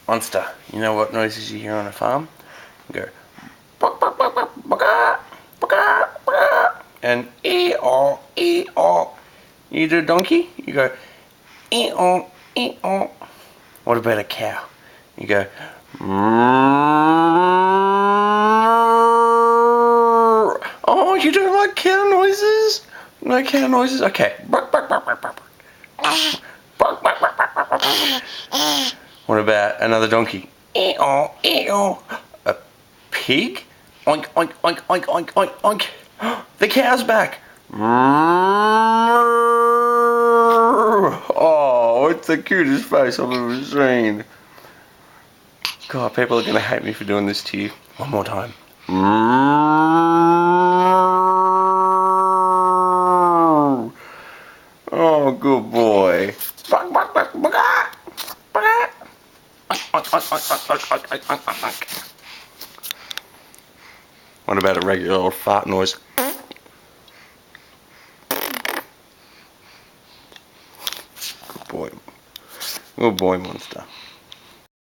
Monster, you know what noises you hear on a farm? You go, "Bok, bok, bok, bok, bok, bok, bok," and ee-aw, ee-aw. You do a donkey? You go, ee-aw, ee-aw. What about a cow? You go, oh, you don't like cow noises? No cow noises? Okay. What about another donkey? A pig? Oink, oink, oink, oink, oink, oink, oink. The cow's back. Oh, it's the cutest face I've ever seen. God, people are going to hate me for doing this to you. One more time. Oh, good boy. What about a regular old fart noise? Good boy. Good boy, Monster.